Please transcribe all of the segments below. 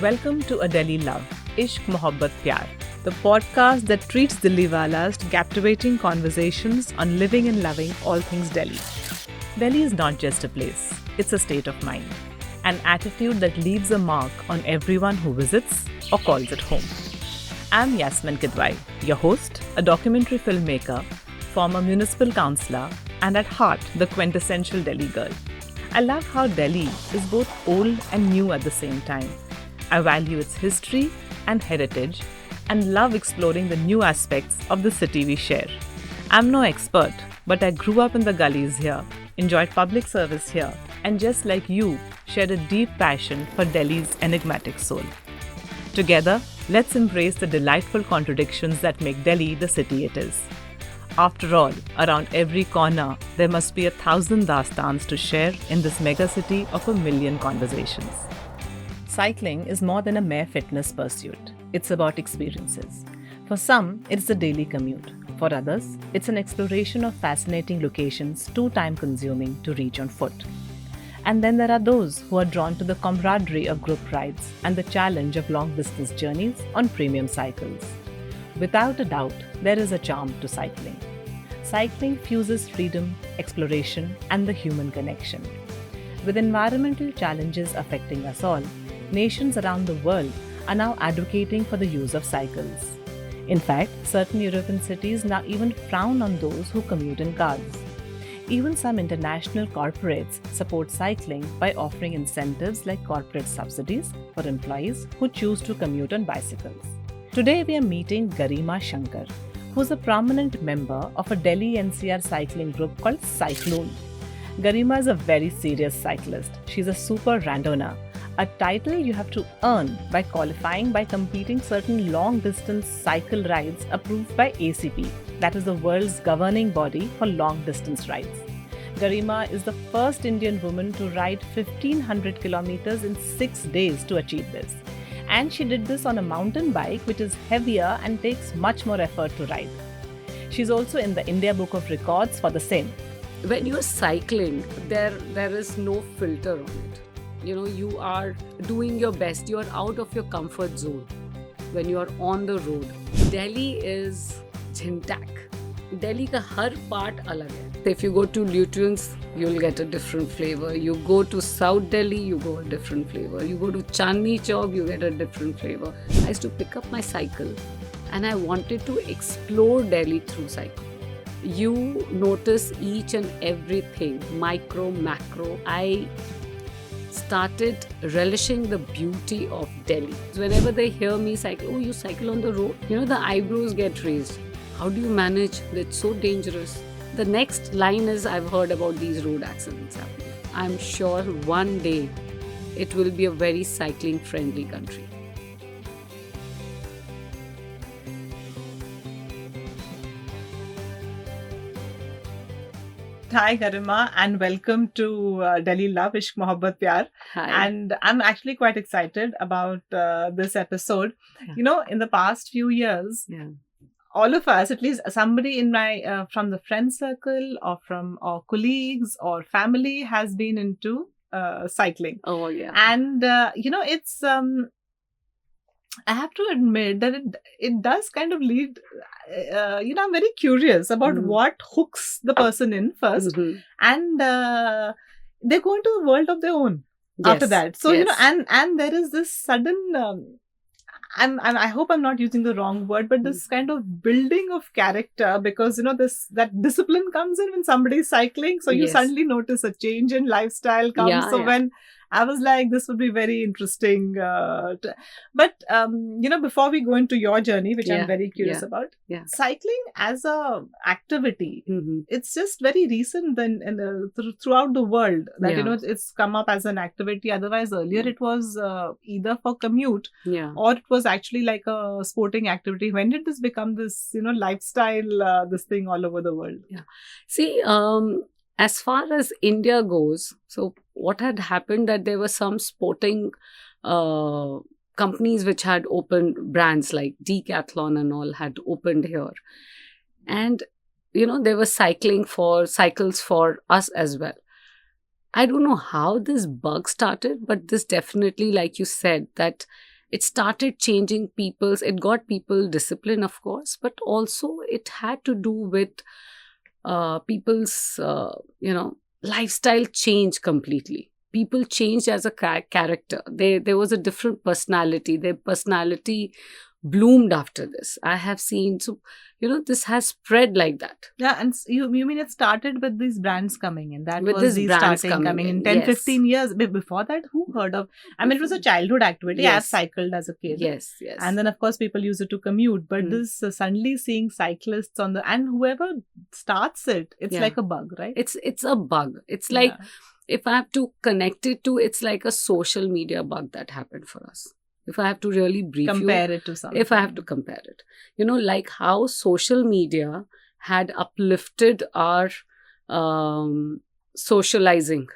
Welcome to A Delhi Love, Ishq Mohabbat Pyar, the podcast that treats Delhiwalas to captivating conversations on living and loving all things Delhi. Delhi is not just a place, it's a state of mind, an attitude that leaves a mark on everyone who visits or calls it home. I'm Yasmin Kidwai, your host, a documentary filmmaker, former municipal councillor, and at heart, the quintessential Delhi girl. I love how Delhi is both old and new at the same time. I value its history and heritage and love exploring the new aspects of the city we share. I'm no expert, but I grew up in the gullies here, enjoyed public service here, and just like you, shared a deep passion for Delhi's enigmatic soul. Together, let's embrace the delightful contradictions that make Delhi the city it is. After all, around every corner, there must be 1,000 dastans to share in this megacity of a million conversations. Cycling is more than a mere fitness pursuit. It's about experiences. For some, it's a daily commute. For others, it's an exploration of fascinating locations too time-consuming to reach on foot. And then there are those who are drawn to the camaraderie of group rides and the challenge of long-distance journeys on premium cycles. Without a doubt, there is a charm to cycling. Cycling fuses freedom, exploration, and the human connection. With environmental challenges affecting us all, nations around the world are now advocating for the use of cycles. In fact, certain European cities now even frown on those who commute in cars. Even some international corporates support cycling by offering incentives like corporate subsidies for employees who choose to commute on bicycles. Today we are meeting Gareema Shankar, who is a prominent member of a Delhi NCR cycling group called Cyclone. Garima is a very serious cyclist. She's a Super Randonnée, a title you have to earn by qualifying by completing certain long-distance cycle rides approved by ACP, that is the world's governing body for long-distance rides. Garima is the first Indian woman to ride 1,500 kilometers in 6 days to achieve this. And she did this on a mountain bike, which is heavier and takes much more effort to ride. She's also in the India Book of Records for the same. When you're cycling, there is no filter on it. You are doing your best. You are out of your comfort zone when you are on the road. Delhi is झिंटैक. Delhi का हर part अलग है. If you go to Lutyens, you'll get a different flavor. You go to South Delhi, you go a different flavor. You go to Chandni Chowk, you get a different flavor. I used to pick up my cycle and I wanted to explore Delhi through cycle. You notice each and everything, micro, macro. I started relishing the beauty of Delhi. Whenever they hear me cycle, oh, you cycle on the road? The eyebrows get raised. How do you manage? That's so dangerous. The next line is, I've heard about these road accidents happening. I'm sure one day it will be a very cycling-friendly country. Hi Garima and welcome to Delhi Love, Ishq Mohabbat Pyar. Hi. And I'm actually quite excited about this episode. Yeah. In the past few years, all of us, at least somebody in my from the friend circle or from our colleagues or family has been into cycling. Oh yeah. And it's I have to admit that it does kind of lead. I'm very curious about what hooks the person in first, and they go into a world of their own after that. So and there is this sudden. I hope I'm not using the wrong word, but this kind of building of character, because that discipline comes in when somebody's cycling. So you suddenly notice a change in lifestyle comes. When I was like, this would be very interesting. But before we go into your journey, which I'm very curious about, cycling as a activity, it's just very recent throughout the world that it's come up as an activity. Otherwise, earlier it was either for commute or it was actually like a sporting activity. When did this become this lifestyle, this thing all over the world? Yeah. See, as far as India goes, so what had happened that there were some sporting companies which had opened, brands like Decathlon and all had opened here. And, there was cycles for us as well. I don't know how this bug started, but this definitely, like you said, that it started changing it got people discipline, of course, but also it had to do with people's, lifestyle change completely. People changed as a character. There was a different personality. Their personality bloomed after this. I have seen, so, this has spread like that. Yeah, and you mean it started with these brands coming in? That With was these these brands starting coming in 10, yes. 15 years. Before that, who heard of? I mean, it was a childhood activity. I've Yes. cycled as a kid. Yes, yes. And then, of course, people use it to commute. But this suddenly seeing cyclists on and whoever starts it, it's like a bug, right? It's a bug. It's like, if I have to connect it to, it's like a social media bug that happened for us. If I have to really compare it to something. If I have to compare it, like how social media had uplifted our socializing.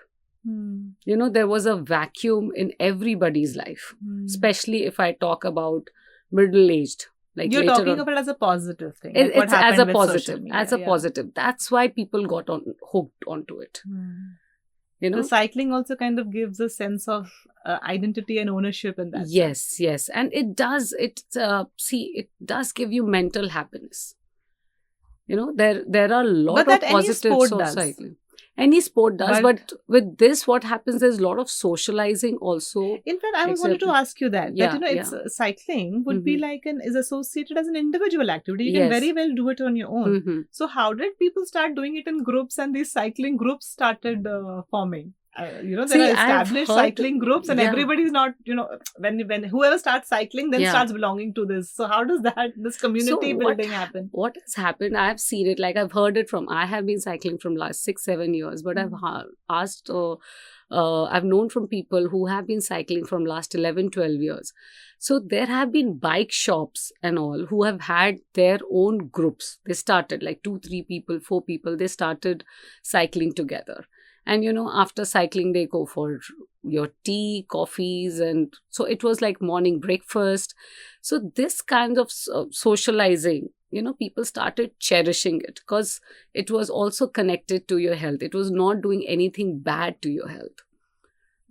There was a vacuum in everybody's life, especially if I talk about middle-aged. Like you're talking of it as a positive thing. It's what as a with positive. media, As a positive. That's why people got hooked onto it. The cycling also kind of gives a sense of identity and ownership in that. Yes. And it does, it does give you mental happiness. There are a lot of positives of cycling. Any sport does, but with this, what happens, there's a lot of socializing also. In fact, I wanted to ask you that it's cycling would be like is associated as an individual activity. You can very well do it on your own. So how did people start doing it in groups, and these cycling groups started forming? There are established cycling groups, and everybody's not, when whoever starts cycling then starts belonging to this. So how does this community building happen? What has happened, I have seen it, like I've heard it from, I have been cycling from last 6-7 years, but I've asked, I've known from people who have been cycling from last 11-12 years. So there have been bike shops and all who have had their own groups. They started like 2-3 people, 4 people, they started cycling together. And, after cycling, they go for your tea, coffees. And so it was like morning breakfast. So this kind of socializing, people started cherishing it because it was also connected to your health. It was not doing anything bad to your health.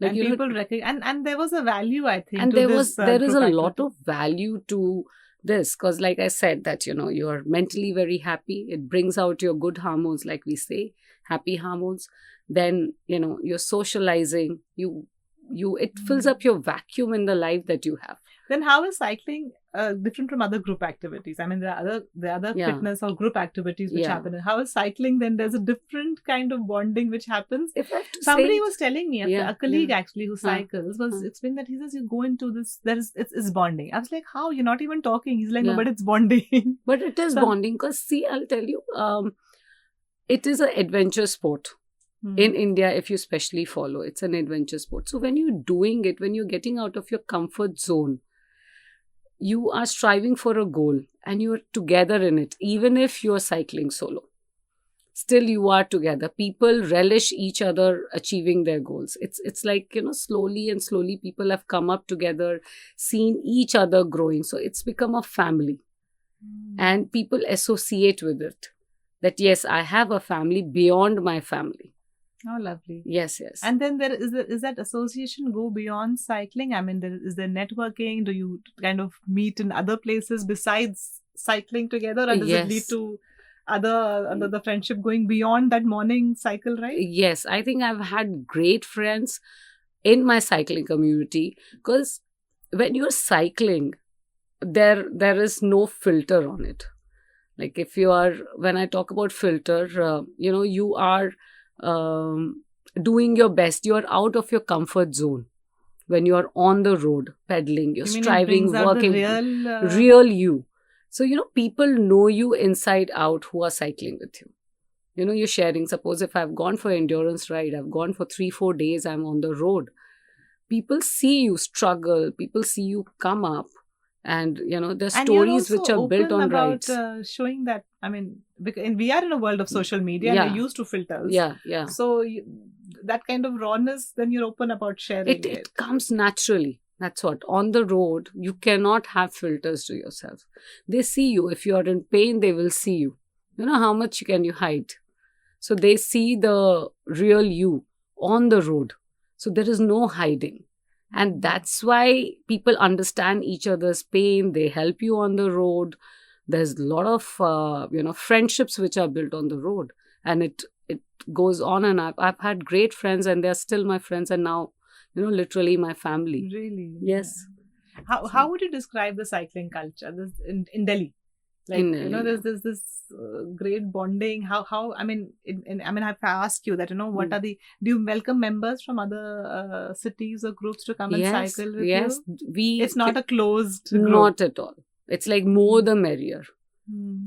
Like, and people recognize, and there was a value, I think. And there is a lot of value to this because, like I said, that, you are mentally very happy. It brings out your good hormones, like we say, happy hormones. Then, you're socializing, it fills up your vacuum in the life that you have. Then how is cycling different from other group activities? I mean, there are other fitness or group activities which happen. How is cycling then? There's a different kind of bonding which happens. Somebody was telling me, a colleague actually who cycles was explaining that he says you go into this, it's bonding. I was like, how? You're not even talking. He's like, no, but it's bonding. But it is bonding because, see, I'll tell you, it is an adventure sport. In India, if you especially follow, it's an adventure sport. So when you're doing it, when you're getting out of your comfort zone, you are striving for a goal and you're together in it. Even if you're cycling solo, still you are together. People relish each other achieving their goals. It's like, slowly people have come up together, seen each other growing. So it's become a family and people associate with it. That yes, I have a family beyond my family. Oh, lovely. Yes. And then is that association go beyond cycling? I mean, is there networking? Do you kind of meet in other places besides cycling together? Or does it lead to the friendship going beyond that morning cycle ride? Yes, I think I've had great friends in my cycling community because when you're cycling, there is no filter on it. Like when I talk about filter, you are doing your best. You're out of your comfort zone when you're on the road pedaling. You're striving, working, real you. So people know you inside out who are cycling with you. You're sharing. Suppose if I've gone for endurance ride, I've gone for 3-4 days, I'm on the road. People see you struggle. People see you come up. And, there's stories which are built on rides. Showing that, I mean, because we are in a world of social media and we're used to filters. Yeah. So that kind of rawness, then you're open about sharing it. It comes naturally. That's what. On the road, you cannot have filters to yourself. They see you. If you're in pain, they will see you. How much can you hide? So they see the real you on the road. So there is no hiding. And that's why people understand each other's pain. They help you on the road. There's a lot of friendships which are built on the road, and it goes on. And I've had great friends, and they're still my friends, and now literally my family. Really? Yes. How would you describe the cycling culture in Delhi? Like, In Delhi, there's this great bonding. How I mean, I have to ask you that, what are do you welcome members from other cities or groups to come and cycle with you? Yes, it's not a closed group. Not at all. It's like more the merrier.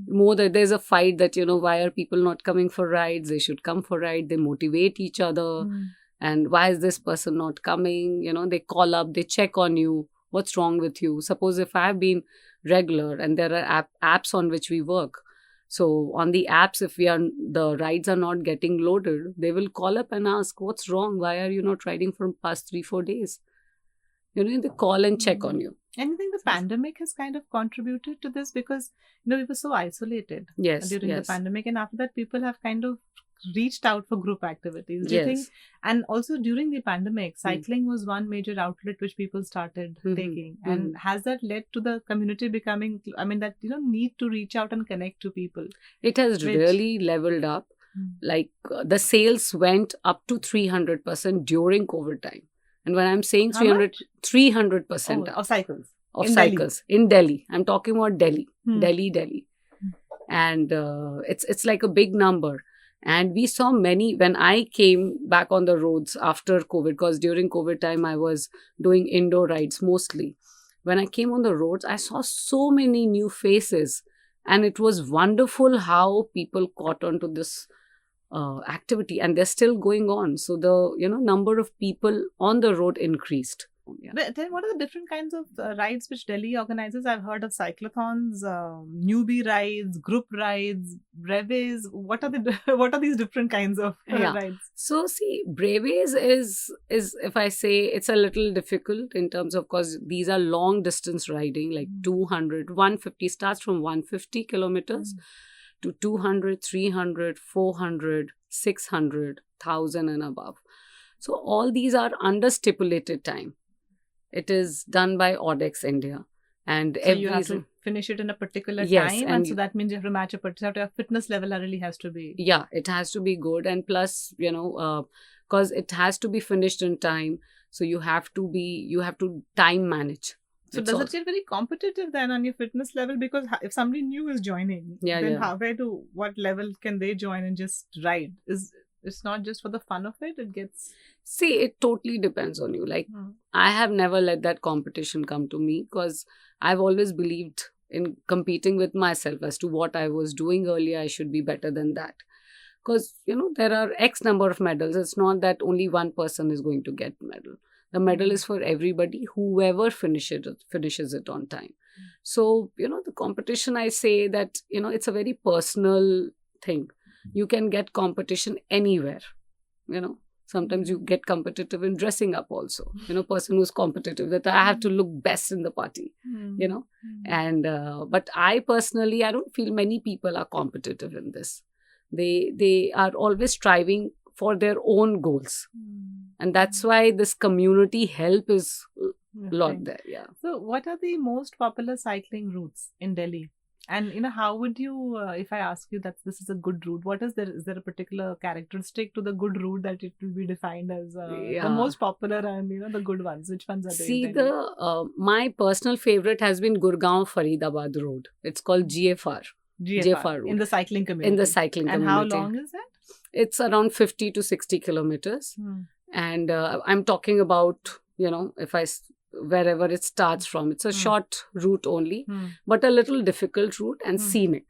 More that there's a fight that, why are people not coming for rides? They should come for ride. They motivate each other. And why is this person not coming? They call up, they check on you. What's wrong with you? Suppose if I've been regular and there are apps on which we work. So on the apps, if the rides are not getting loaded, they will call up and ask, what's wrong? Why are you not riding for past 3-4 days? They call and check on you. And I think the pandemic has kind of contributed to this because, we were so isolated during the pandemic. And after that, people have kind of reached out for group activities. Do you think? And also during the pandemic, cycling was one major outlet which people started taking. And has that led to the community becoming, that, need to reach out and connect to people? It has really leveled up. Like the sales went up to 300% during COVID time. And when I'm saying 300% of cycles. In Delhi. I'm talking about Delhi. Delhi. And it's like a big number. And we saw many, when I came back on the roads after COVID, because during COVID time I was doing indoor rides mostly. When I came on the roads, I saw so many new faces. And it was wonderful how people caught on to this activity, and they're still going on. So the number of people on the road increased. But then what are the different kinds of rides which Delhi organizes? I've heard of cyclothons, newbie rides, group rides, breves. What are these different kinds of rides? So see, breves is if I say, it's a little difficult in terms of, because these are long distance riding, like 200, 150, starts from 150 kilometers to 200, 300, 400, 600, 1000 and above. So all these are under stipulated time. It is done by Audex India. And so you have to finish it in a particular time. And so that means you have to match your fitness level really has to be. Yeah, it has to be good. And plus, because it has to be finished in time. So you have to time manage. So does it get very competitive then on your fitness level? Because if somebody new is joining, what level can they join and just ride? It's not just for the fun of it. See, it totally depends on you. Like, I have never let that competition come to me, because I've always believed in competing with myself as to what I was doing earlier. I should be better than that. Because, there are X number of medals. It's not that only one person is going to get medal. The medal is for everybody, whoever finishes it on time. So, the competition, I say that, it's a very personal thing. You can get competition anywhere, Sometimes you get competitive in dressing up also. Person who's competitive, that I have to look best in the party, And, but I personally, I don't feel many people are competitive in this. They are always striving for their own goals. And that's why this community help is a lot there. Yeah. So what are the most popular cycling routes in Delhi? And, how would you, if I ask you that this is a good route, is there a particular characteristic to the good route that it will be defined as the most popular and, the good ones? Which ones are there? See, my personal favorite has been Gurgaon-Faridabad road. It's called GFR. GFR route. In the cycling community. And how long is that? It's around 50 to 60 kilometers. And I'm talking about, wherever it starts from. It's a short route only, but a little difficult route and scenic.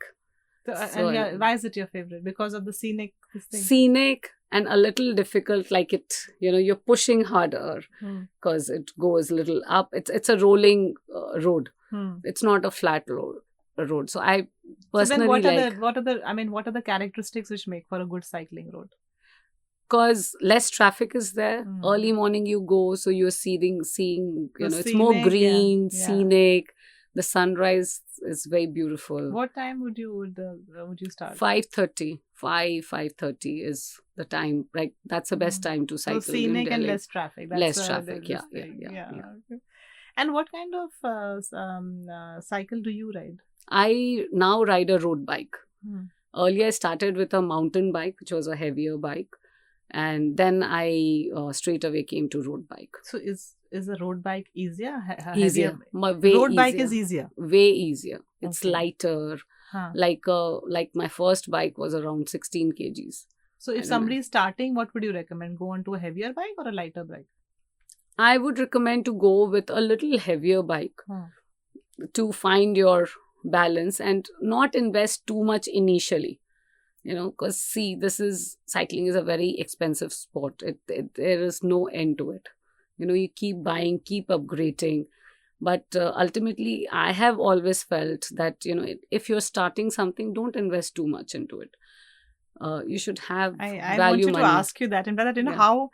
Why is it your favorite? Because of the scenic thing? Scenic and a little difficult, like it, you're pushing harder because it goes a little up. It's a rolling road. It's not a flat road. So I personally what are the characteristics which make for a good cycling road? Because less traffic is there. Early morning you go, so you're seeing it's more green, scenic. The sunrise is very beautiful. What time would you start? 5:30. 5:30 is the time. Right, that's the best time to cycle. So scenic in and Delhi. less traffic. That's Less traffic. this Yeah. thing. Okay. And what kind of cycle do you ride? I now ride a road bike. Hmm. Earlier, I started with a mountain bike, which was a heavier bike, and then I straight away came to road bike. So is a road bike easier? Easier. Heavier? Road bike is easier. Way easier. It's Okay. lighter. Huh. Like my first bike was around 16 kgs. So if somebody is starting, what would you recommend? Go on to a heavier bike or a lighter bike? I would recommend to go with a little heavier bike to find your balance and not invest too much initially. Because see, cycling is a very expensive sport. There is no end to it. You keep buying, keep upgrading. But ultimately, I have always felt that, if you're starting something, don't invest too much into it. You should have I value want you money. to ask you that. In fact, Yeah. how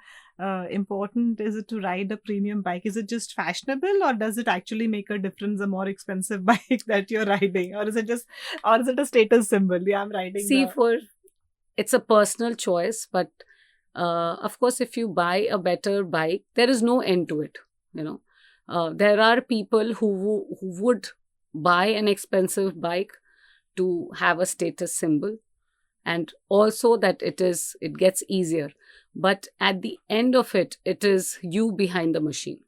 important is it to ride a premium bike? Is it just fashionable, or does it actually make a difference, a more expensive bike that you're riding? Or is it a status symbol? Yeah, I'm riding. See, it's a personal choice, but of course, if you buy a better bike, there is no end to it. There are people who would buy an expensive bike to have a status symbol, and also that it gets easier. But at the end of it, it is you behind the machine.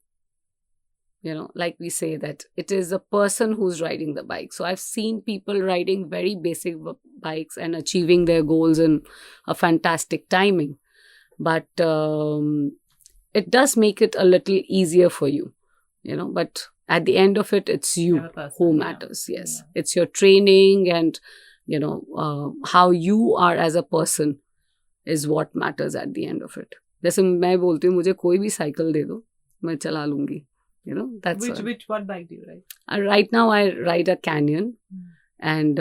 Like we say that it is a person who's riding the bike. So I've seen people riding very basic bikes and achieving their goals in a fantastic timing. But it does make it a little easier for you, but at the end of it, it's you who matters. Yes. Yeah. It's your training and, how you are as a person is what matters at the end of it. जैसे मैं बोलती हूँ मुझे कोई भी cycle दे दो मैं चला लूंगी. That's what bike do you ride? Right now I ride a Canyon. And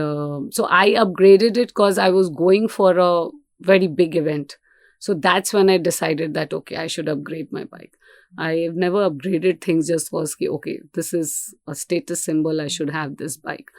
so I upgraded it because I was going for a very big event. So that's when I decided that, okay, I should upgrade my bike. I have never upgraded things just because, okay, this is a status symbol, I should have this bike.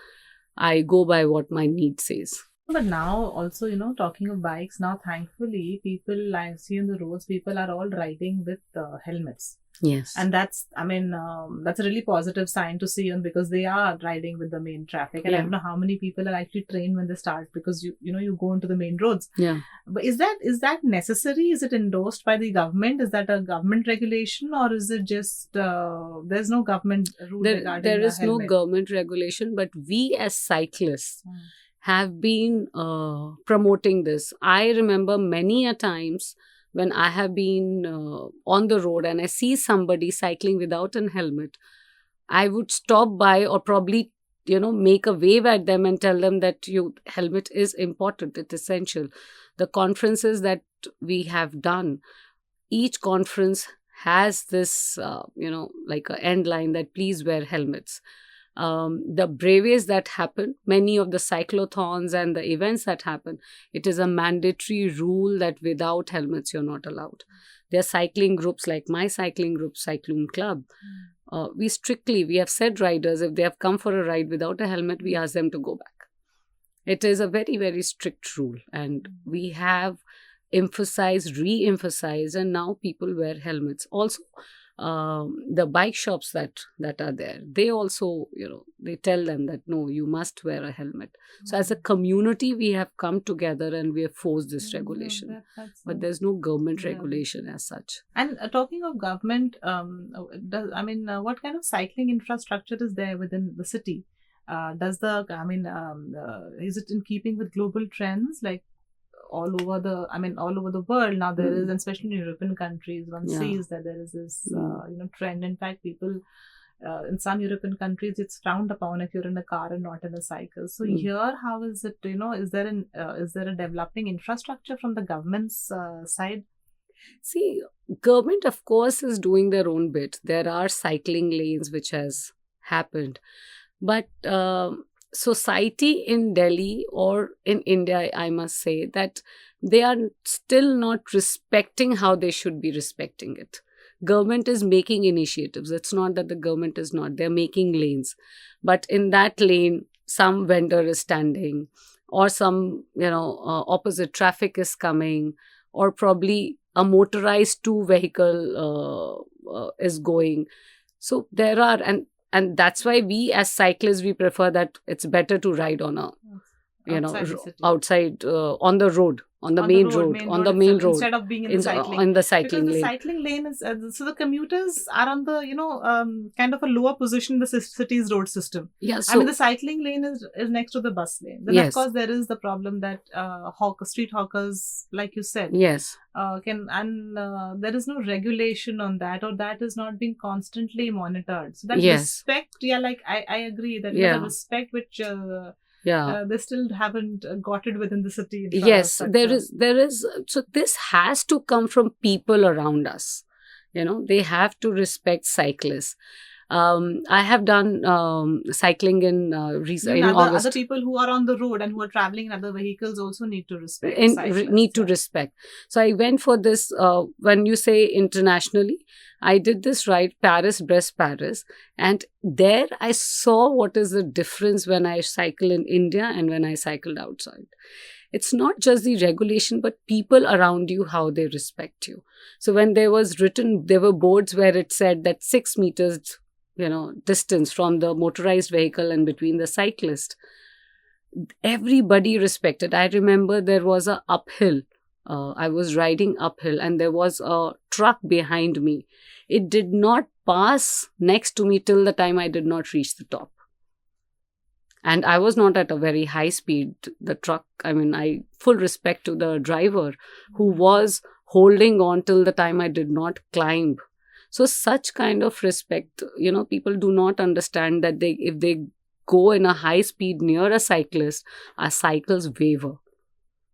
I go by what my need says. But now also, talking of bikes, now thankfully, people I see on the roads, people are all riding with helmets. Yes. And that's a really positive sign to see, because they are riding with the main traffic. And I don't know how many people are actually trained when they start, because you go into the main roads. Yeah. But is that necessary? Is it endorsed by the government? Is that a government regulation, or is it just there's no government rule regarding there is helmet? No government regulation, but we as cyclists have been promoting this. I remember many a times when I have been on the road and I see somebody cycling without a helmet, I would stop by or probably, make a wave at them and tell them that helmet is important, it's essential. The conferences that we have done, each conference has this, like an end line that please wear helmets. The brevees that happen, many of the cyclothons and the events that happen, it is a mandatory rule that without helmets you're not allowed. There are cycling groups like my cycling group, Cyclone Club. We have said riders, if they have come for a ride without a helmet, we ask them to go back. It is a very, very strict rule, and we have emphasized, re-emphasized, and now people wear helmets. Also, the bike shops that are there, they also, they tell them that no, you must wear a helmet. So as a community, we have come together and we have forced this regulation. But there's no government regulation as such. And talking of government, what kind of cycling infrastructure is there within the city? Is it in keeping with global trends, like all over the world now? There is, especially in European countries, one sees that there is this trend. In fact, people in some European countries, it's frowned upon if you're in a car and not in a cycle. So here, how is it? Is there a developing infrastructure from the government's side? See, government of course is doing their own bit. There are cycling lanes which has happened, but society in Delhi or in India, I must say that they are still not respecting how they should be respecting it. government is making initiatives. It's not that the government is not. They're making lanes. But in that lane, some vendor is standing, or some, opposite traffic is coming, or probably a motorized two-vehicle is going. So there are, and that's why we as cyclists, we prefer that it's better to ride on a, outside, on the road, on the main road, on the main road, instead of being in the cycling, in the cycling because the lane. cycling lane is so the commuters are on the kind of a lower position in the city's road system. Yeah, so I mean, the cycling lane is next to the bus lane. Then yes, of course there is the problem that street hawkers, like you said, yes, there is no regulation on that, or that is not being constantly monitored. So that yes, respect, like I agree that the respect which they still haven't got it within the city. Yes, there is. So this has to come from people around us. They have to respect cyclists. I have done cycling in August. Other people who are on the road and who are traveling in other vehicles also need to respect. Respect. So I went for this. When you say internationally, I did this ride Paris-Brest Paris, and there I saw what is the difference when I cycle in India and when I cycled outside. It's not just the regulation, but people around you, how they respect you. So when there were boards where it said that 6 meters, distance from the motorized vehicle and between the cyclist, everybody respected. I remember there was a uphill. I was riding uphill and there was a truck behind me. It did not pass next to me till the time I did not reach the top. And I was not at a very high speed. The truck, I full respect to the driver who was holding on till the time I did not climb. So such kind of respect, people do not understand that if they go in a high speed near a cyclist, our cycles waver.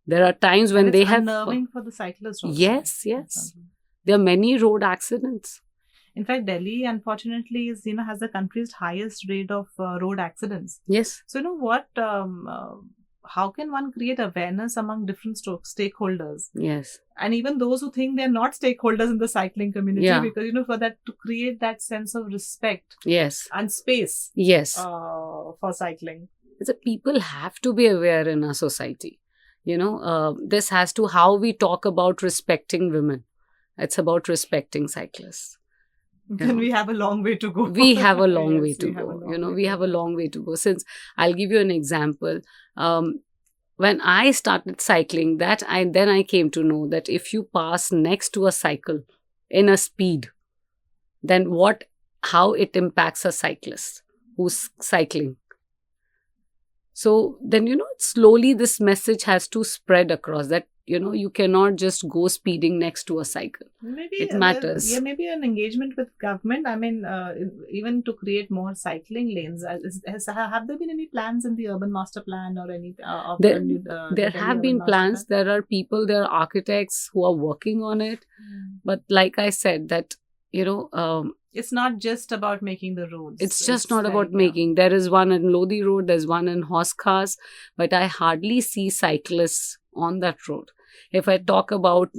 There are times when they have unnerving for the cyclists also. Yes. There are many road accidents. In fact, Delhi, unfortunately, has the country's highest rate of road accidents. Yes. So, what? How can one create awareness among different stakeholders? Yes. And even those who think they're not stakeholders in the cycling community, because for that, to create that sense of respect. Yes. And space. Yes. For cycling. So people have to be aware in our society. This has to how we talk about respecting women. It's about respecting cyclists. Then we have a long way to go. We have a long way to go. We have a long way to go. Since I'll give you an example. When I started cycling, then I came to know that if you pass next to a cycle in a speed, then how it impacts a cyclist who's cycling. So then, slowly this message has to spread across that, you cannot just go speeding next to a cycle. Maybe it matters. Maybe an engagement with government. Even to create more cycling lanes. Have there been any plans in the urban master plan or any? There have been plans. There are people, there are architects who are working on it. But like I said, that, it's not just about making the roads. It's just not about making. There is one in Lodi Road, there's one in Horse Cars, but I hardly see cyclists on that road. If I talk about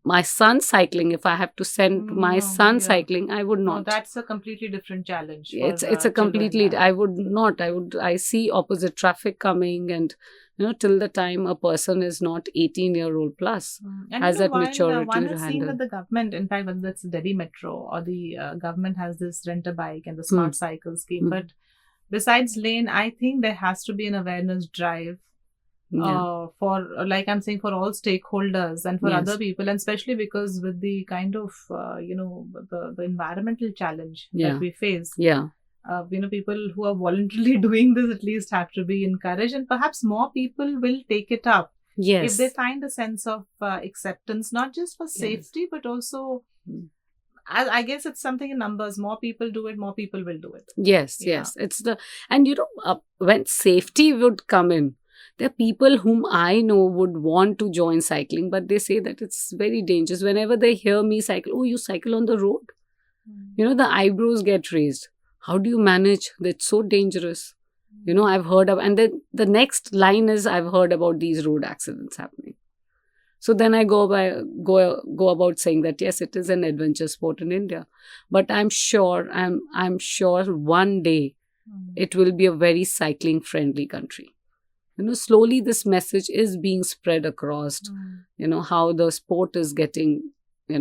my son cycling, if I have to send my son cycling, I would not. No, that's a completely different challenge. It's a completely, I would not. I see opposite traffic coming, and till the time a person is not 18-year-old plus has that maturity one to has handle. seen that the government, in fact, whether that's Delhi Metro or the government has this rent a bike and the smart cycle scheme. But besides lane, I think there has to be an awareness drive. For like I'm saying, for all stakeholders and for other people, and especially because with the kind of the environmental challenge that we face, people who are voluntarily doing this at least have to be encouraged, and perhaps more people will take it up if they find a sense of acceptance, not just for safety but also I guess it's something in numbers. More people do it, more people will do it. Yes. It's when safety would come in, there are people whom I know would want to join cycling, but they say that it's very dangerous. Whenever they hear me cycle, oh, you cycle on the road? The eyebrows get raised. How do you manage? That's so dangerous. I've heard of, and then the next line is, I've heard about these road accidents happening. So then I go about saying that yes, it is an adventure sport in India, but I'm sure one day it will be a very cycling friendly country. Slowly this message is being spread across. How the sport is getting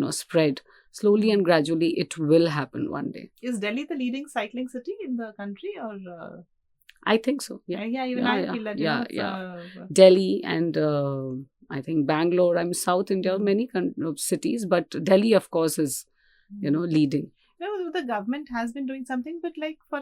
spread slowly and gradually. It will happen one day. Is Delhi the leading cycling city in the country, or? I think so. Yeah. Even I feel that. Delhi and I think Bangalore. I'm South India, many cities, but Delhi, of course, is leading. The government has been doing something, but like for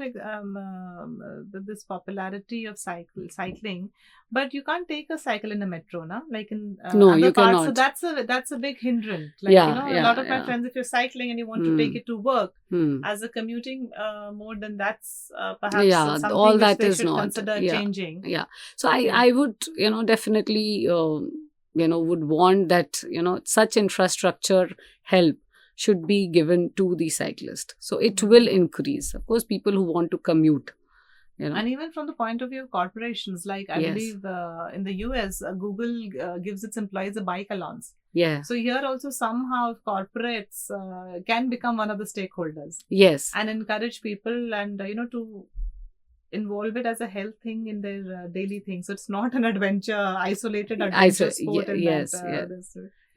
this popularity of cycling, but you can't take a cycle in a metro, na? Like in no, other you parts. cannot. So that's a big hindrance. Like a lot of my friends, if you're cycling and you want to take it to work as a commuting mode, then that's perhaps something all that which they is should not consider changing. Yeah. So I would definitely would want that such infrastructure help should be given to the cyclist. So it will increase. Of course, people who want to commute. And even from the point of view of corporations, like I believe in the US, Google gives its employees a bike allowance. Yeah. So here also somehow corporates can become one of the stakeholders. Yes. And encourage people and, to involve it as a health thing in their daily thing. So it's not an isolated adventure sport.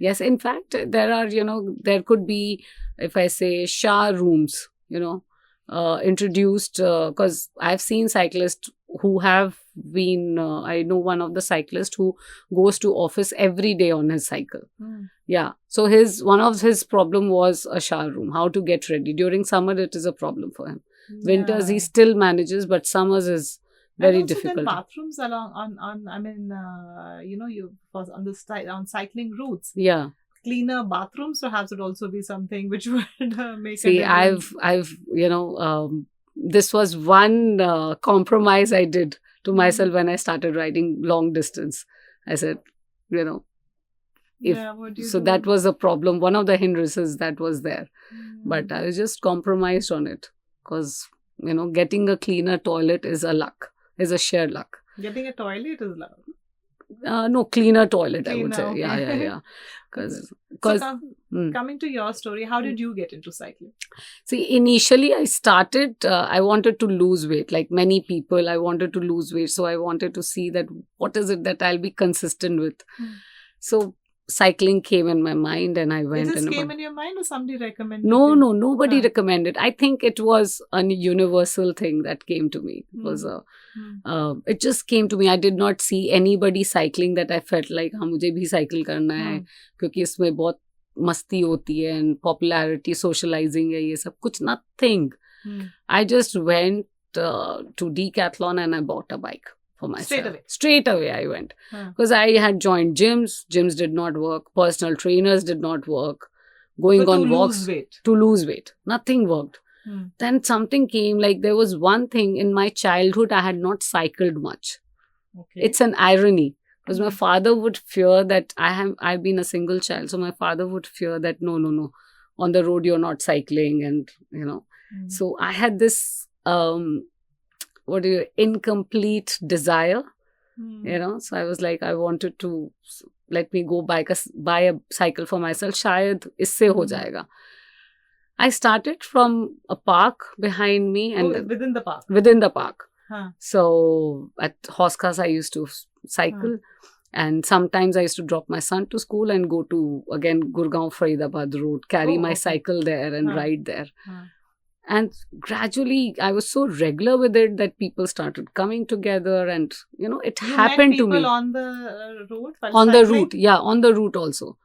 Yes, in fact, there are, there could be, if I say, shower rooms, introduced, because I've seen cyclists who have been, I know one of the cyclists who goes to office every day on his cycle. Yeah. So one of his problem was a shower room, how to get ready. During summer, it is a problem for him. Winters, he still manages, but summers is very difficult. Then bathrooms on cycling routes. Yeah. Cleaner bathrooms perhaps would also be something which would make. See, I've this was one compromise I did to myself when I started riding long distance. I said, that was a problem. One of the hindrances that was there, but I just compromised on it because getting a cleaner toilet is a sheer luck. Getting a toilet is luck. No, cleaner toilet, I would say. Okay. Yeah. Coming to your story, how did you get into cycling? See, initially I started, I wanted to lose weight. Like many people, I wanted to lose weight. So I wanted to see that what is it that I'll be consistent with. So cycling came in my mind and I went. It came in your mind or somebody recommended it? No, nobody recommended. I think it was a universal thing that came to me. It was it just came to me. I did not see anybody cycling that I felt like, मुझे भी cycle करना है क्योंकि इसमें बहुत मस्ती होती है and popularity, socializing है ये सब कुछ nothing. I just went to Decathlon and I bought a bike for myself. Straight away I went. Because I had joined gyms. Gyms did not work. Personal trainers did not work. Going on walks. To lose weight. Nothing worked. Then something came, like there was one thing in my childhood, I had not cycled much. Okay. It's an irony. Because my father would fear that I've been a single child. So my father would fear that no. On the road you're not cycling and So I had this incomplete desire, So I was like, I wanted to let me go buy a cycle for myself. Shayad isse ho jayega. I started from a park behind me and within the park. Within the park. So at Hoskas I used to cycle, and sometimes I used to drop my son to school and go to again Gurgaon Faridabad road, carry my cycle there and ride there. And gradually, I was so regular with it that people started coming together, and it happened to me. People on the road. On the route, on the route also.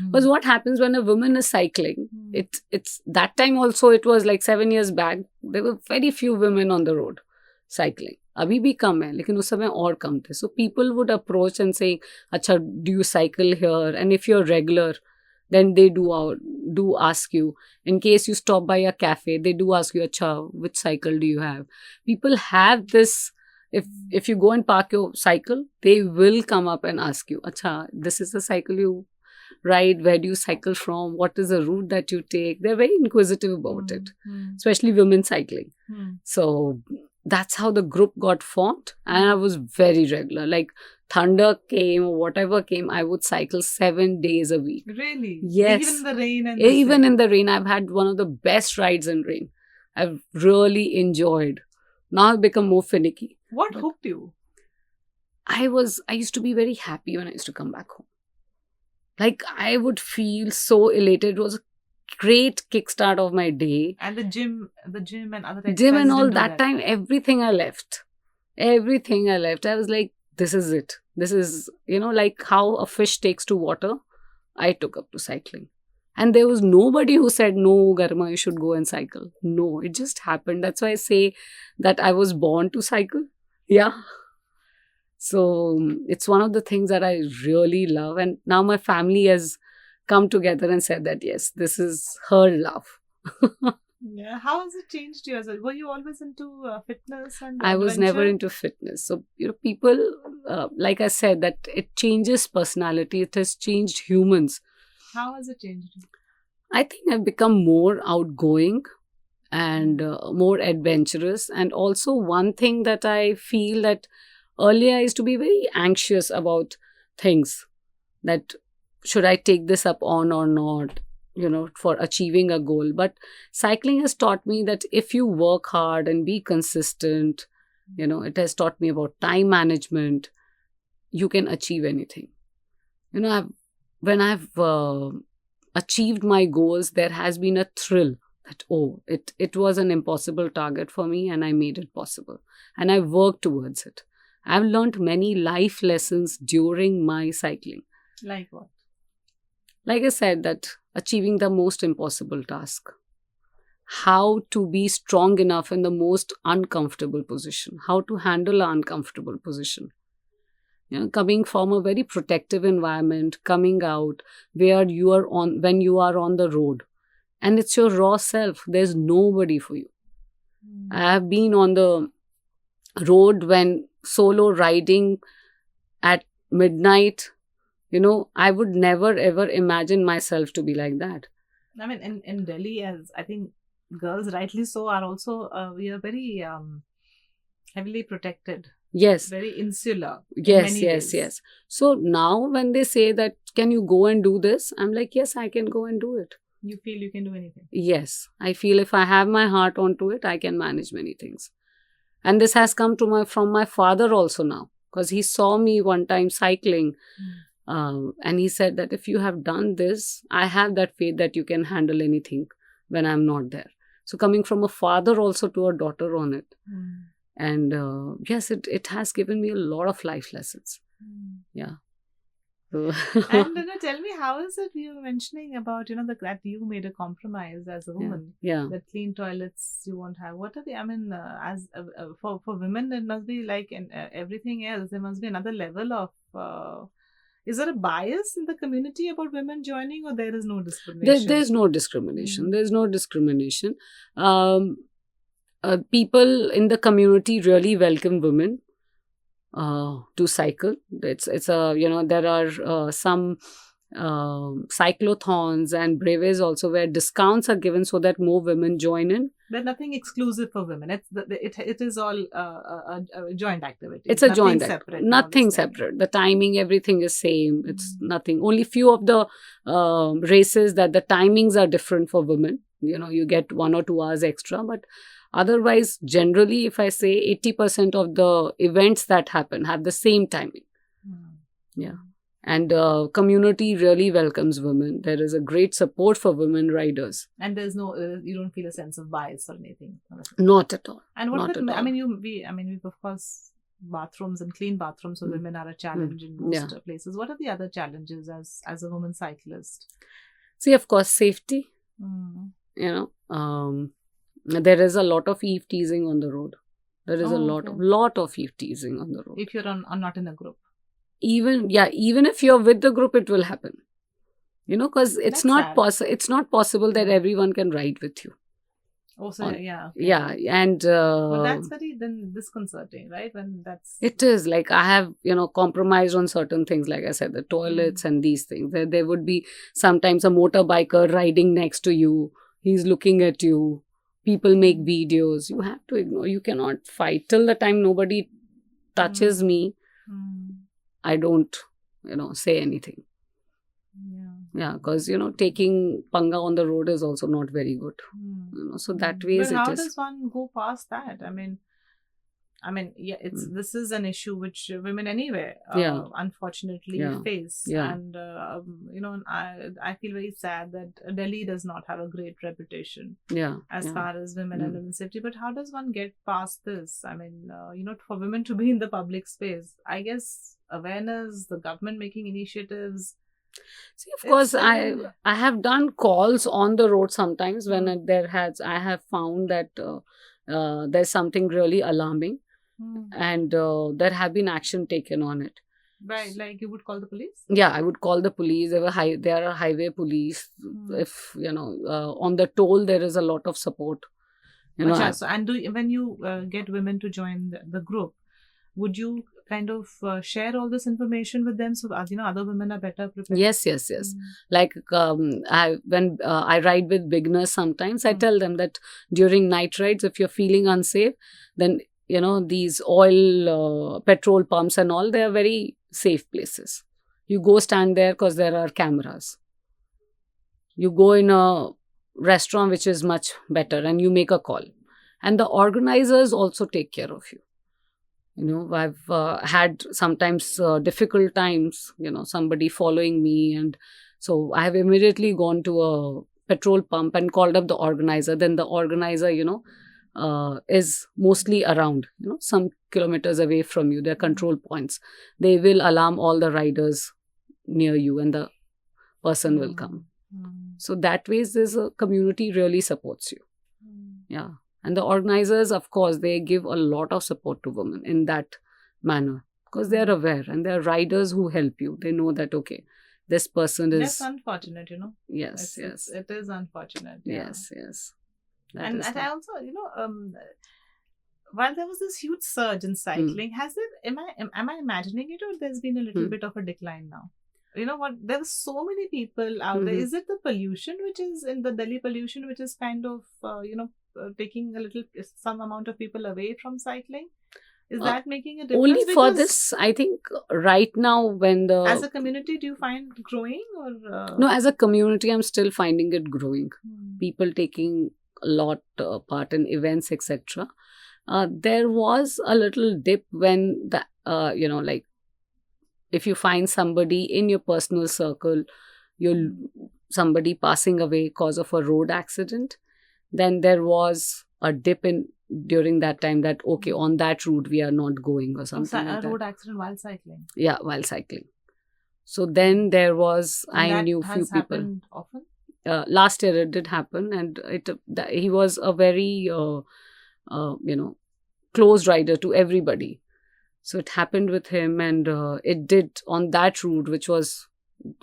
Because what happens when a woman is cycling? It's that time also. It was like 7 years back. There were very few women on the road cycling. अभी भी कम है, लेकिन उस समय और कम थे. So people would approach and say, "अच्छा, do you cycle here?" And if you're regular, then they do ask you. In case you stop by a cafe, they do ask you, "Acha, which cycle do you have?" People have this. If you go and park your cycle, they will come up and ask you, "Acha, this is the cycle you ride. Where do you cycle from? What is the route that you take?" They're very inquisitive about it, especially women cycling. So that's how the group got formed, and I was very regular. Like thunder came or whatever came, I would cycle 7 days a week. Really? Yes. Even in the rain and Even in the rain, I've had one of the best rides in rain. I've really enjoyed. Now I've become more finicky. What hooked you? I used to be very happy when I used to come back home. Like, I would feel so elated. It was a great kickstart of my day. And the gym and other exercises. Gym and all didn't do that time, everything I left. Everything I left. I was like, this is it. This is, like how a fish takes to water, I took up to cycling. And there was nobody who said, no, Garima, you should go and cycle. No, it just happened. That's why I say that I was born to cycle. Yeah. So it's one of the things that I really love. And now my family has come together and said that, yes, this is her love. Yeah. How has it changed you? Were you always into fitness and I was adventure? never into fitness. So, people, like I said, that it changes personality. It has changed humans. How has it changed you? I think I've become more outgoing and more adventurous. And also one thing that I feel that earlier I used to be very anxious about things, that should I take this up on or not, for achieving a goal. But cycling has taught me that if you work hard and be consistent, it has taught me about time management, you can achieve anything. When I've achieved my goals, there has been a thrill that, it was an impossible target for me and I made it possible. And I worked towards it. I've learned many life lessons during my cycling. Like what? Like I said, that achieving the most impossible task. How to be strong enough in the most uncomfortable position. How to handle an uncomfortable position. Coming from a very protective environment, coming out where when you are on the road. And it's your raw self. There's nobody for you. I have been on the road when solo riding at midnight. I would never ever imagine myself to be like that. I mean, in Delhi, as I think girls rightly so are also, we are very heavily protected. Yes. Very insular. Yes. So now when they say that, can you go and do this? I'm like, yes, I can go and do it. You feel you can do anything? Yes. I feel if I have my heart onto it, I can manage many things. And this has come from my father also now. Because he saw me one time cycling. And he said that if you have done this, I have that faith that you can handle anything when I'm not there. So coming from a father also to a daughter on it. And yes, it has given me a lot of life lessons. Yeah. So and tell me, how is it you were mentioning about, that you made a compromise as a woman? Yeah. That clean toilets you won't have. What are they? I mean, for women, it must be like everything else. There must be another level of... is there a bias in the community about women joining, or there is no discrimination? There's no discrimination. There's no discrimination. People in the community really welcome women to cycle. It's there are some cyclothons and breves also where discounts are given so that more women join in. There's nothing exclusive for women. It is all a joint activity. It's a joint separate. Nothing separate. The timing, everything is same. It's nothing. Only few of the races that the timings are different for women. You get 1 or 2 hours extra. But otherwise, generally, if I say 80% of the events that happen have the same timing. Yeah. And community really welcomes women. There is a great support for women riders. And there's no, you don't feel a sense of bias or anything? Not at all. And what Not at all. I mean, we've of course, bathrooms and clean bathrooms for women are a challenge in most places. What are the other challenges as a woman cyclist? See, of course, safety. There is a lot of eve teasing on the road. There is a lot of eve teasing on the road. If you're not in a group. Even if you're with the group, it will happen. Because it's not possible that everyone can ride with you. Also, yeah. Yeah, and but that's very then disconcerting, right? When that's... It is like I have, compromised on certain things. Like I said, the toilets and these things. There would be sometimes a motorbiker riding next to you. He's looking at you. People make videos. You have to ignore. You cannot fight till the time nobody touches me. I don't, say anything. Yeah, because, taking panga on the road is also not very good. So that ways But how it is. does one go past that? I mean, yeah, this is an issue which women anywhere, unfortunately, face, and I feel very sad that Delhi does not have a great reputation, as far as women and women's safety. But how does one get past this? I mean, for women to be in the public space, I guess awareness, the government making initiatives. See, of course, I have done calls on the road sometimes when I have found that there's something really alarming. And there have been action taken on it. Right, like you would call the police? Yeah, I would call the police. There are highway police. If, on the toll, there is a lot of support. So, and when you get women to join the group, would you kind of share all this information with them so other women are better prepared? Yes. Like when I ride with beginners sometimes, I tell them that during night rides, if you're feeling unsafe, then these oil, petrol pumps and all, they are very safe places. You go stand there because there are cameras. You go in a restaurant which is much better and you make a call. And the organizers also take care of you. I've had sometimes difficult times, somebody following me. And so I have immediately gone to a petrol pump and called up the organizer. Then the organizer, is mostly around, some kilometers away from you. There are control points. They will alarm all the riders near you and the person will come. So that way, there's a community really supports you. Yeah. And the organizers, of course, they give a lot of support to women in that manner because they're aware and there are riders who help you. They know that, okay, this person is... That's unfortunate, Yes. It is unfortunate. Yeah. Yes. And I also, while there was this huge surge in cycling, am I imagining it, or there's been a little bit of a decline now? You know what? There are so many people out there. Is it the pollution, which is in the Delhi pollution, which is kind of, taking some amount of people away from cycling? Is that making a difference? Only for this, I think right now when as a community, do you find growing or? No, as a community, I'm still finding it growing. People taking a lot part in events, etc. There was a little dip when like if you find somebody in your personal circle, somebody passing away cause of a road accident, then there was a dip during that time that, okay, on that route we are not going or something like that. A road accident while cycling? Yeah, while cycling. So then there was, I knew few people. Happened often? Last year it did happen, and he was a very, close rider to everybody. So it happened with him, and it did on that route, which was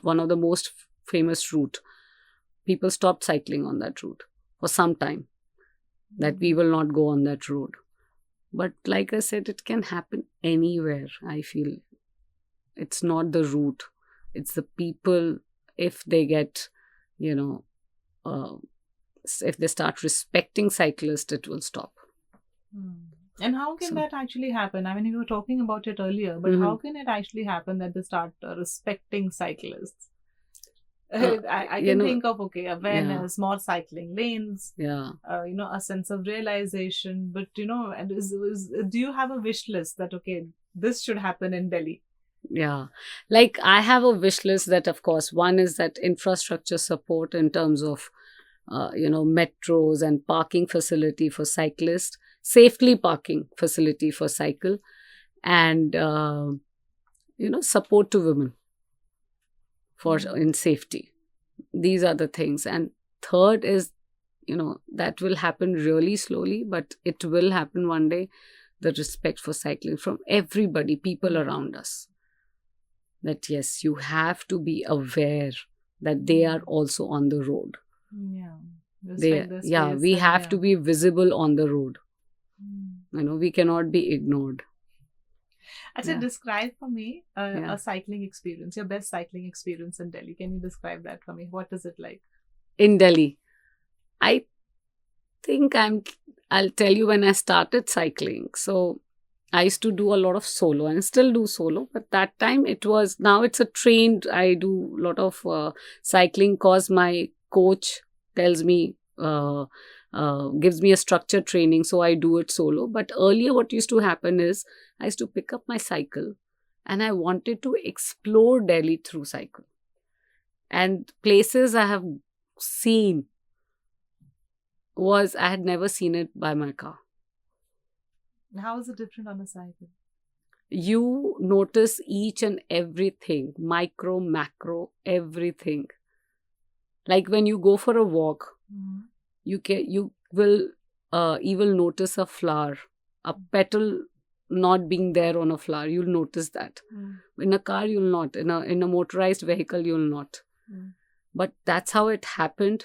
one of the most famous route. People stopped cycling on that route for some time, that we will not go on that road. But like I said, it can happen anywhere, I feel. It's not the route. It's the people, if they get, if they start respecting cyclists, it will stop. And how can that actually happen? I mean, you were talking about it earlier, but how can it actually happen that they start respecting cyclists? I can think of, awareness, more cycling lanes, a sense of realization. But, do you have a wish list that, okay, this should happen in Delhi? Yeah, like I have a wish list that, of course, one is that infrastructure support in terms of, metros and parking facility for cyclists, safely parking facility for cycle, and, support to women in safety. These are the things. And third is, that will happen really slowly, but it will happen one day, the respect for cycling from everybody, people around us. That yes, you have to be aware that they are also on the road. We have to be visible on the road. We cannot be ignored. Actually, describe for me a cycling experience, your best cycling experience in Delhi. Can you describe that for me? What is it like? In Delhi, I think I'll tell you when I started cycling. So I used to do a lot of solo and still do solo, but that time now it's a trained, I do a lot of cycling cause my coach tells me, gives me a structured training, so I do it solo. But earlier what used to happen is I used to pick up my cycle and I wanted to explore Delhi through cycle. And places I have seen I had never seen it by my car. How is it different on a cycle? You notice each and everything, micro, macro, everything. Like when you go for a walk, you will notice a flower, a petal not being there on a flower. You'll notice that. In a car, you'll not. In a motorized vehicle, you'll not. But that's how it happened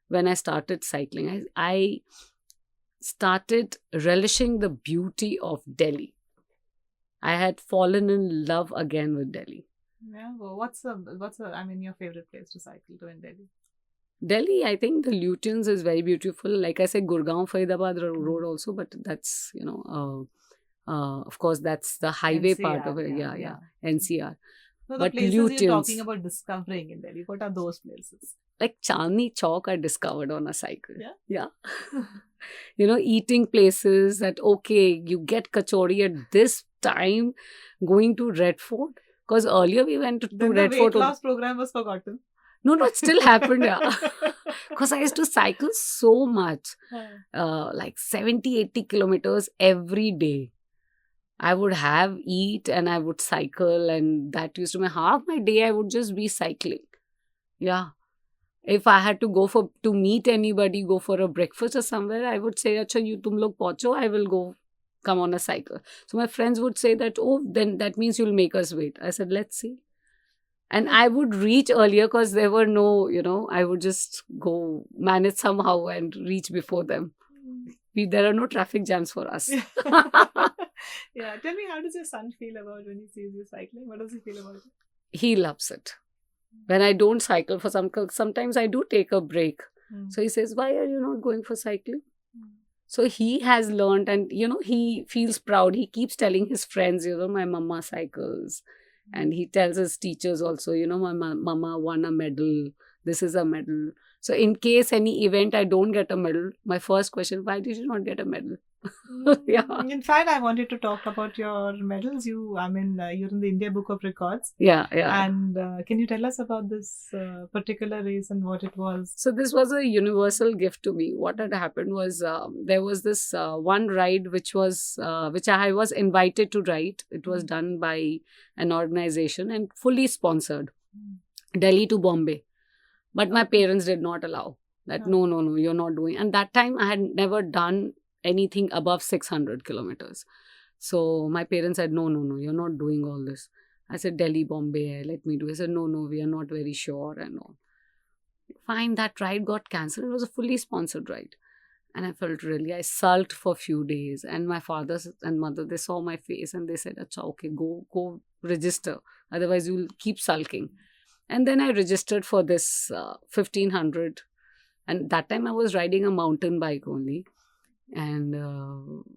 when I started cycling. I started relishing the beauty of Delhi. I had fallen in love again with Delhi. Yeah, well, what's your favorite place to cycle to in Delhi? Delhi, I think the Lutyens is very beautiful. Like I said, Gurgaon, Faridabad road also, but that's, of course, that's the highway NCR, part of it. Yeah. NCR. So the But places Lutyens, you're talking about discovering in Delhi, what are those places? Like Chandni Chowk I discovered on a cycle. Yeah? Eating places that, okay, you get kachori at this time, going to Red Fort. Because earlier we went to Then Red the Fort. weight loss program was forgotten. No, it still happened, yeah. Because I used to cycle so much, like 70, 80 kilometers every day. I would eat and I would cycle, and that used to be half my day I would just be cycling. Yeah. If I had to go to meet anybody, go for a breakfast or somewhere, I would say, Acha, tum log pahuncho, I will come on a cycle. So my friends would say that, oh, then that means you'll make us wait. I said, let's see. And I would reach earlier because there were no, I would just go manage somehow and reach before them. There are no traffic jams for us. Yeah. Tell me, how does your son feel about when he sees you cycling? What does he feel about it? He loves it. When I don't cycle for sometimes I do take a break. So he says, why are you not going for cycling? So he has learned, and he feels proud. He keeps telling his friends, my mama cycles. And he tells his teachers also, my mama won a medal. This is a medal. So in case any event I don't get a medal, my first question, why did you not get a medal? Yeah. In fact, I wanted to talk about your medals. You're in the India Book of Records. Yeah. And can you tell us about this particular race and what it was? So this was a universal gift to me. What had happened was there was this one ride which I was invited to ride. It was done by an organization and fully sponsored. Delhi to Bombay. But my parents did not allow that. No, you're not doing. And that time I had never done anything above 600 kilometers. So my parents said, no, you're not doing all this. I said, Delhi, Bombay, let me do it. I said, no, we are not very sure and all. Fine, that ride got cancelled. It was a fully sponsored ride. And I sulked for a few days. And my father and mother, they saw my face and they said, Acha, okay, go register. Otherwise, you'll keep sulking. And then I registered for this 1500. And that time I was riding a mountain bike only. And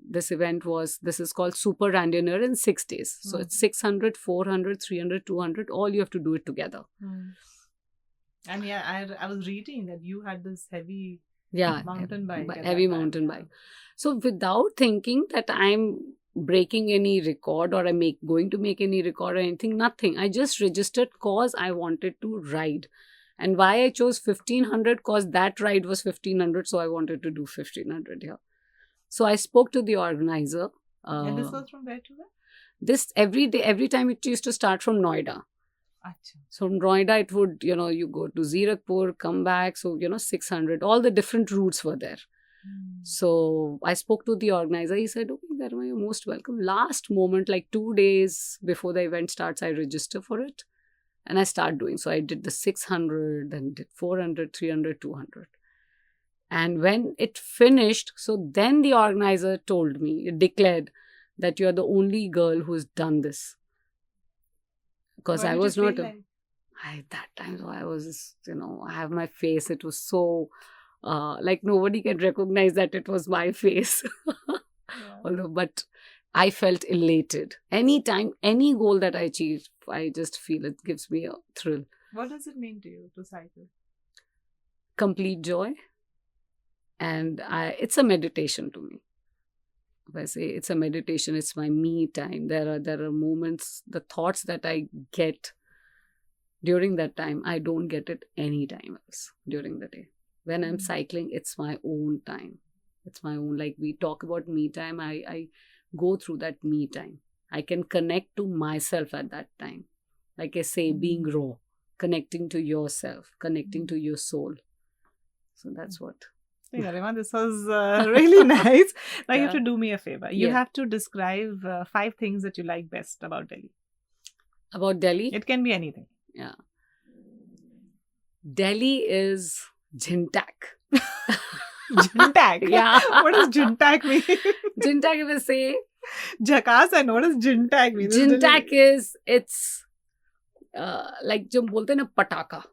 this is called Super Randonnée in 6 days. So it's 600, 400, 300, 200. All you have to do it together. And yeah, I was reading that you had this heavy mountain bike. Heavy mountain bike. So without thinking that I'm breaking any record or I'm going to make any record or anything, nothing. I just registered cause I wanted to ride. And why I chose 1500 cause that ride was 1500, so I wanted to do 1500 here. So I spoke to the organizer. And this was from where to where? This every time it used to start from Noida. Achha. So from Noida it would, you go to Zirakpur, come back. So, 600, all the different routes were there. So I spoke to the organizer. He said, okay, Garima, you're most welcome. Last moment, like 2 days before the event starts, I register for it. And I start doing. So I did the 600, then did 400, 300, 200. And when it finished, so then the organizer declared that you're the only girl who's done this. Because I was not... that time, so I was, I have my face. It was so... like nobody can recognize that it was my face. But I felt elated. Anytime, any goal that I achieve, I just feel it gives me a thrill. What does it mean to you to cycle? Complete joy. And it's a meditation to me. If I say it's a meditation, it's my me time. There are moments, the thoughts that I get during that time, I don't get it any time else during the day. When I'm cycling, it's my own time. It's my own, like we talk about me time, I go through that me time. I can connect to myself at that time. Like I say, being raw, connecting to yourself, connecting to your soul. So that's what. Hey, Garima, this was really nice. Now you have Yeah. to do me a favor. You Yeah. have to describe 5 things that you like best about Delhi. About Delhi? It can be anything. Yeah. Delhi is Jintak. Jintak. Yeah. What does Jintak mean? Jintak, if I say, Jackass, I know what does Jintak mean. Jintak is, it's like जो बोलते हैं ना पटाखा.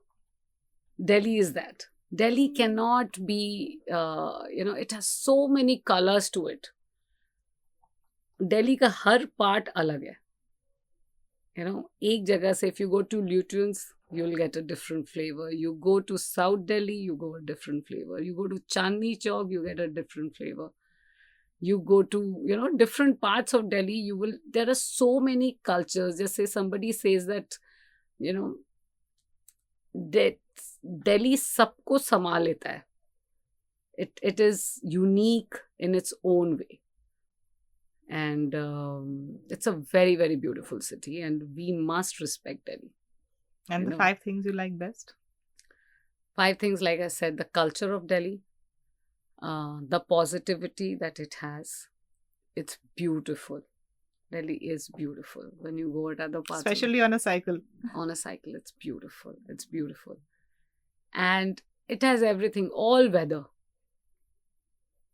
Delhi is that. Delhi cannot be, it has so many colors to it. Delhi का हर part अलग है. एक जगह से, if you go to Lutyens, you'll get a different flavor. You go to South Delhi, you go a different flavor. You go to Chandni Chowk, you get a different flavor. You go to, different parts of Delhi, there are so many cultures. Just say somebody says that, that Delhi सबको संभाल लेता है. It is unique in its own way. And it's a very, very beautiful city, and we must respect Delhi. And the 5 things you like best? 5 things, like I said, the culture of Delhi, the positivity that it has. It's beautiful. Delhi is beautiful. When you go at other parts, Especially on a cycle. On a cycle, it's beautiful. It's beautiful. And it has everything, all weather.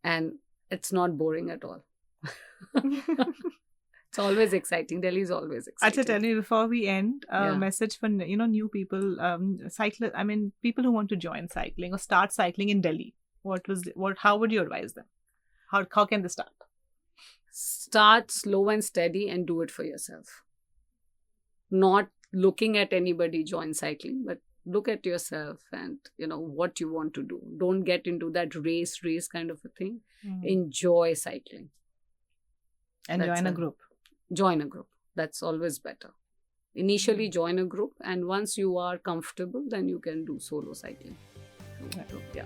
And it's not boring at all. It's always exciting. Delhi is always exciting. Acha, tell me, before we end, a Yeah. message for new people, people who want to join cycling or start cycling in Delhi. How would you advise them? How can they start? Start slow and steady and do it for yourself. Not looking at anybody join cycling, but look at yourself and what you want to do. Don't get into that race kind of a thing. Enjoy cycling. And That's join a it. group. Join a group. That's always better. Initially join a group, and once you are comfortable, then you can do solo cycling. Yeah.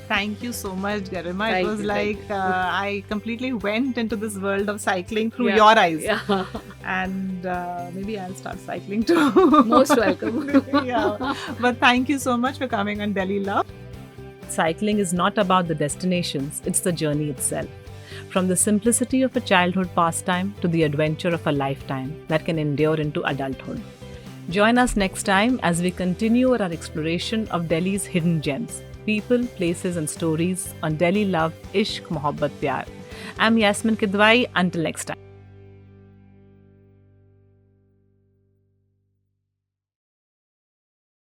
Thank you so much, Garima. Thank It was you, like thank you. I completely went into this world of cycling through Yeah. your eyes. Yeah. And maybe I'll start cycling too. Most welcome. Yeah. But thank you so much for coming on Delhi Love. Cycling is not about the destinations, it's the journey itself. From the simplicity of a childhood pastime to the adventure of a lifetime that can endure into adulthood. Join us next time as we continue our exploration of Delhi's hidden gems, people, places and stories on Delhi Love, Ishq, Mohabbat, Pyar. I'm Yasmin Kidwai. Until next time.